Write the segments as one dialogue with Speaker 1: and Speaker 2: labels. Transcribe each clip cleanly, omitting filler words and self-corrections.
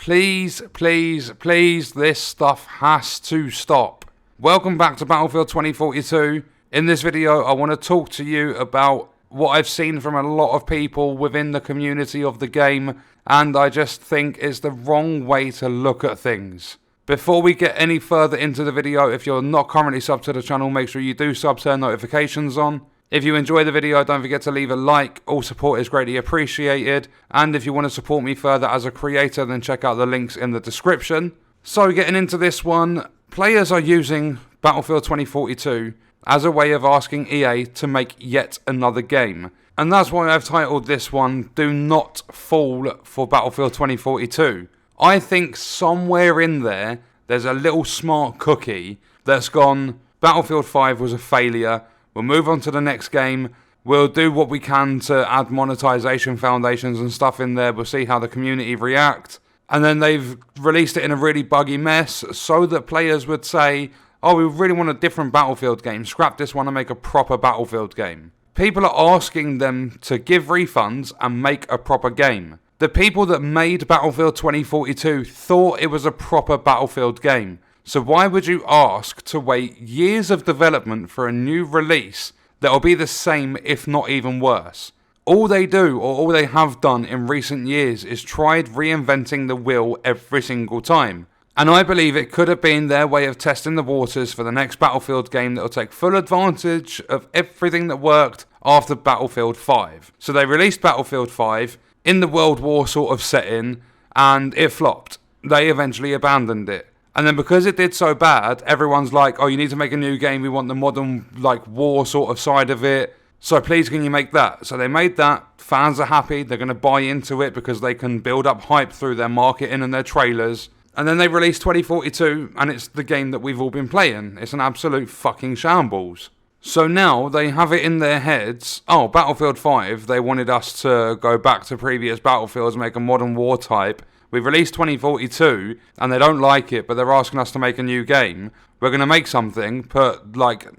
Speaker 1: Please, please, please, this stuff has to stop. Welcome back to Battlefield 2042. In this video, I want to talk to you about what I've seen from a lot of people within the community of the game, and I just think it's the wrong way to look at things. Before we get any further into the video, if you're not currently subbed to the channel, make sure you do sub, turn notifications on. If you enjoy the video, don't forget to leave a like. All support is greatly appreciated. And if you want to support me further as a creator, then check out the links in the description. So getting into this one, players are using Battlefield 2042 as a way of asking EA to make yet another game. And that's why I've titled this one, Do Not Fall for Battlefield 2042. I think somewhere in there, there's a little smart cookie that's gone, Battlefield 5 was a failure. We'll move on to the next game. We'll do what we can to add monetization foundations and stuff in there. We'll see how the community react. And then they've released it in a really buggy mess so that players would say, oh, we really want a different Battlefield game. Scrap this one and make a proper Battlefield game. People are asking them to give refunds and make a proper game. The people that made Battlefield 2042 thought it was a proper Battlefield game. So why would you ask to wait years of development for a new release that will be the same, if not even worse? All they do, or all they have done in recent years, is tried reinventing the wheel every single time. And I believe it could have been their way of testing the waters for the next Battlefield game that will take full advantage of everything that worked after Battlefield 5. So they released Battlefield 5 in the World War sort of setting, and it flopped. They eventually abandoned it. And then because it did so bad, everyone's like, oh, you need to make a new game. We want the modern, war sort of side of it. So please, can you make that? So they made that. Fans are happy. They're going to buy into it because they can build up hype through their marketing and their trailers. And then they released 2042, and it's the game that we've all been playing. It's an absolute fucking shambles. So now they have it in their heads, oh, Battlefield 5, they wanted us to go back to previous Battlefields, make a modern war type. We've released 2042, and they don't like it, but they're asking us to make a new game. We're going to make something, put,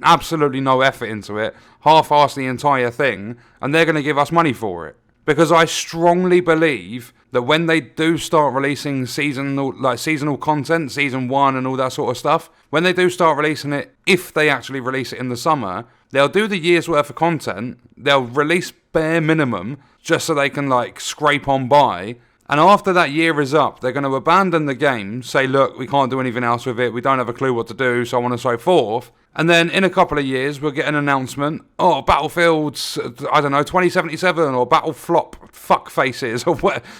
Speaker 1: absolutely no effort into it, half-arse the entire thing, and they're going to give us money for it. Because I strongly believe that when they do start releasing seasonal content, Season 1 and all that sort of stuff, when they do start releasing it, if they actually release it in the summer, they'll do the year's worth of content, they'll release bare minimum, just so they can, scrape on by. And after that year is up, they're going to abandon the game, say, look, we can't do anything else with it, we don't have a clue what to do, so on and so forth. And then in a couple of years, we'll get an announcement, oh, Battlefield's, 2077, or Battleflop fuckfaces, or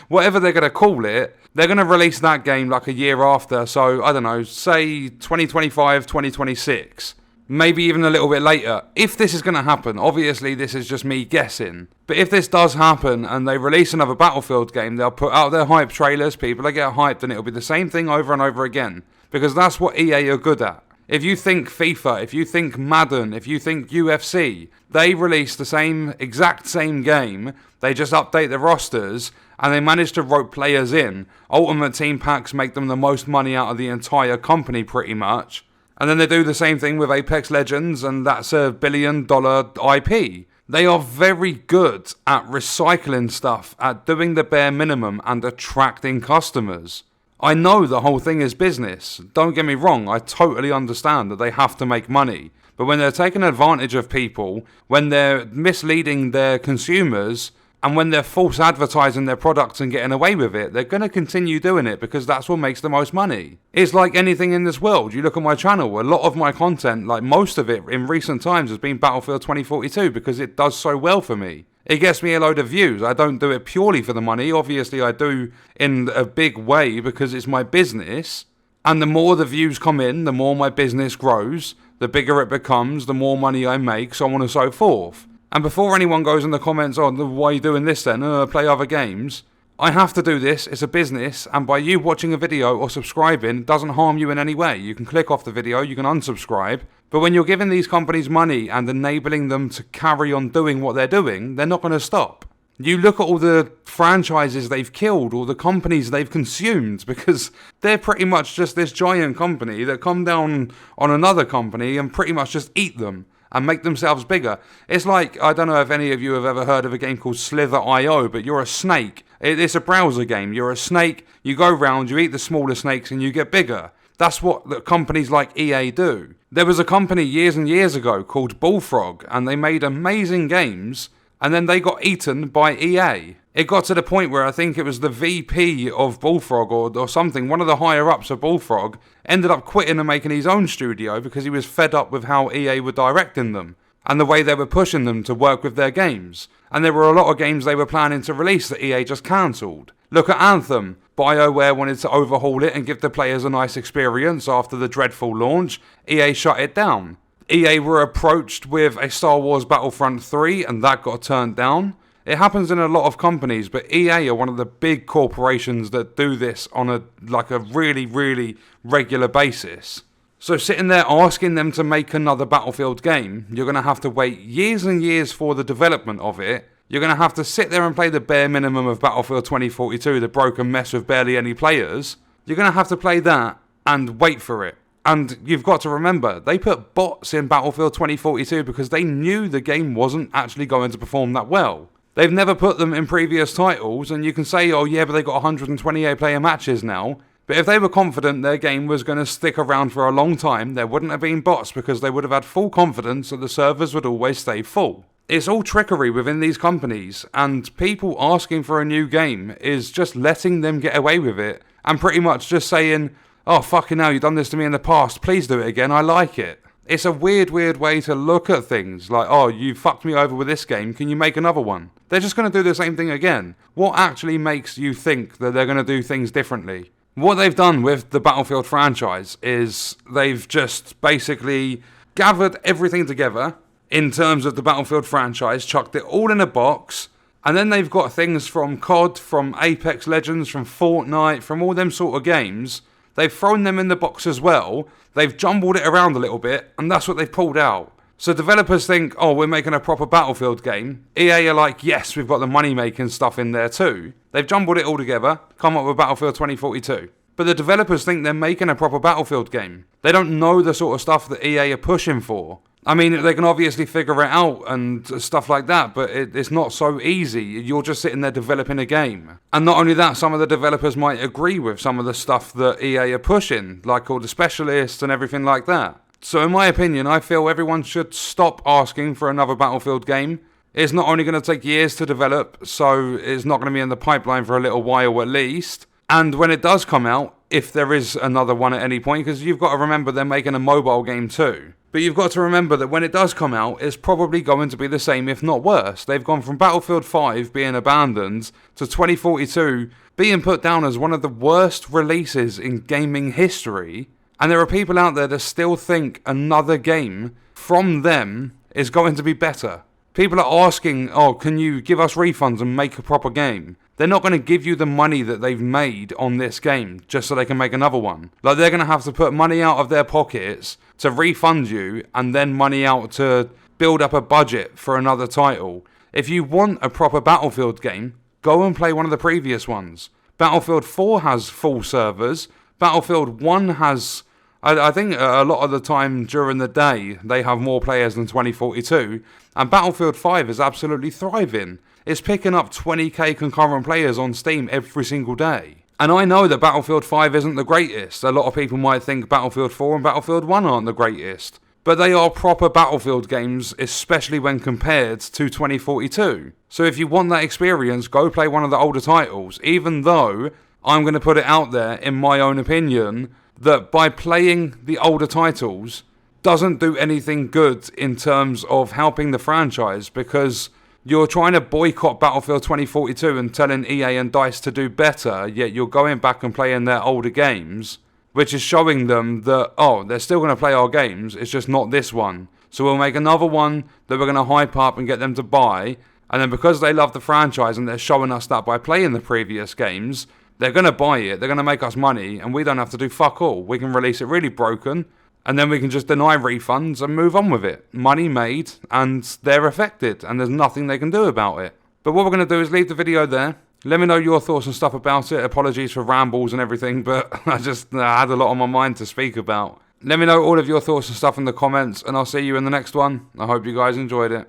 Speaker 1: whatever they're going to call it. They're going to release that game a year after, so, say 2025, 2026. Maybe even a little bit later. If this is going to happen, obviously this is just me guessing, but if this does happen and they release another Battlefield game, they'll put out their hype trailers, people will get hyped, and it'll be the same thing over and over again, because that's what EA are good at. If you think FIFA, if you think Madden, if you think UFC, they release the exact same game, they just update the rosters, and they manage to rope players in. Ultimate Team Packs make them the most money out of the entire company pretty much. And then they do the same thing with Apex Legends, and that's $1 billion IP. They are very good at recycling stuff, at doing the bare minimum and attracting customers. I know the whole thing is business. Don't get me wrong, I totally understand that they have to make money. But when they're taking advantage of people, when they're misleading their consumers, and when they're false advertising their products and getting away with it, they're going to continue doing it because that's what makes the most money. It's like anything in this world. You look at my channel, a lot of my content, most of it in recent times has been Battlefield 2042 because it does so well for me. It gets me a load of views. I don't do it purely for the money. Obviously, I do in a big way because it's my business. And the more the views come in, the more my business grows, the bigger it becomes, the more money I make, so on and so forth. And before anyone goes in the comments, oh, why are you doing this then? Play other games. I have to do this, it's a business, and by you watching a video or subscribing, it doesn't harm you in any way. You can click off the video, you can unsubscribe, but when you're giving these companies money and enabling them to carry on doing what they're doing, they're not going to stop. You look at all the franchises they've killed, all the companies they've consumed, because they're pretty much just this giant company that come down on another company and pretty much just eat them. and make themselves bigger. It's like, I don't know if any of you have ever heard of a game called Slither.io, but you're a snake. It's a browser game. You're a snake, you go round, you eat the smaller snakes, and you get bigger. That's what the companies like EA do. There was a company years and years ago called Bullfrog, and they made amazing games, and then they got eaten by EA. It got to the point where I think it was the VP of Bullfrog or something, one of the higher ups of Bullfrog, ended up quitting and making his own studio because he was fed up with how EA were directing them and the way they were pushing them to work with their games. And there were a lot of games they were planning to release that EA just cancelled. Look at Anthem. BioWare wanted to overhaul it and give the players a nice experience after the dreadful launch. EA shut it down. EA were approached with a Star Wars Battlefront 3 and that got turned down. It happens in a lot of companies, but EA are one of the big corporations that do this on a really, really regular basis. So sitting there asking them to make another Battlefield game, you're going to have to wait years and years for the development of it. You're going to have to sit there and play the bare minimum of Battlefield 2042, the broken mess with barely any players. You're going to have to play that and wait for it. And you've got to remember, they put bots in Battlefield 2042 because they knew the game wasn't actually going to perform that well. They've never put them in previous titles, and you can say, oh yeah, but they got 128 player matches now. But if they were confident their game was going to stick around for a long time, there wouldn't have been bots because they would have had full confidence that the servers would always stay full. It's all trickery within these companies, and people asking for a new game is just letting them get away with it, and pretty much just saying, oh fucking hell, you've done this to me in the past, please do it again, I like it. It's a weird way to look at things, like, oh, you fucked me over with this game, can you make another one? They're just going to do the same thing again. What actually makes you think that they're going to do things differently? What they've done with the Battlefield franchise is they've just basically gathered everything together in terms of the Battlefield franchise, chucked it all in a box, and then they've got things from COD, from Apex Legends, from Fortnite, from all them sort of games. They've thrown them in the box as well, they've jumbled it around a little bit, and that's what they've pulled out. So developers think, oh, we're making a proper Battlefield game. EA are like, yes, we've got the money-making stuff in there too. They've jumbled it all together, come up with Battlefield 2042. But the developers think they're making a proper Battlefield game. They don't know the sort of stuff that EA are pushing for. I mean, they can obviously figure it out and stuff like that, but it's not so easy. You're just sitting there developing a game. And not only that, some of the developers might agree with some of the stuff that EA are pushing, like all the specialists and everything like that. So in my opinion, I feel everyone should stop asking for another Battlefield game. It's not only going to take years to develop, so it's not going to be in the pipeline for a little while at least. And when it does come out, if there is another one at any point, because you've got to remember they're making a mobile game too. But you've got to remember that when it does come out, it's probably going to be the same, if not worse. They've gone from Battlefield 5 being abandoned to 2042 being put down as one of the worst releases in gaming history. And there are people out there that still think another game from them is going to be better. People are asking, oh, can you give us refunds and make a proper game? They're not going to give you the money that they've made on this game just so they can make another one. Like, they're going to have to put money out of their pockets to refund you and then money out to build up a budget for another title. If you want a proper Battlefield game, go and play one of the previous ones. Battlefield 4 has full servers. Battlefield 1 has... I think a lot of the time during the day, they have more players than 2042. And Battlefield 5 is absolutely thriving. It's picking up 20k concurrent players on Steam every single day. And I know that Battlefield 5 isn't the greatest. A lot of people might think Battlefield 4 and Battlefield 1 aren't the greatest. But they are proper Battlefield games, especially when compared to 2042. So if you want that experience, go play one of the older titles. Even though, I'm going to put it out there, in my own opinion, that by playing the older titles doesn't do anything good in terms of helping the franchise, because you're trying to boycott Battlefield 2042 and telling EA and DICE to do better, yet you're going back and playing their older games, which is showing them that, oh, they're still going to play our games, it's just not this one. So we'll make another one that we're going to hype up and get them to buy, and then because they love the franchise and they're showing us that by playing the previous games, they're going to buy it, they're going to make us money, and we don't have to do fuck all. We can release it really broken, and then we can just deny refunds and move on with it. Money made, and they're affected, and there's nothing they can do about it. But what we're going to do is leave the video there. Let me know your thoughts and stuff about it. Apologies for rambles and everything, but I had a lot on my mind to speak about. Let me know all of your thoughts and stuff in the comments, and I'll see you in the next one. I hope you guys enjoyed it.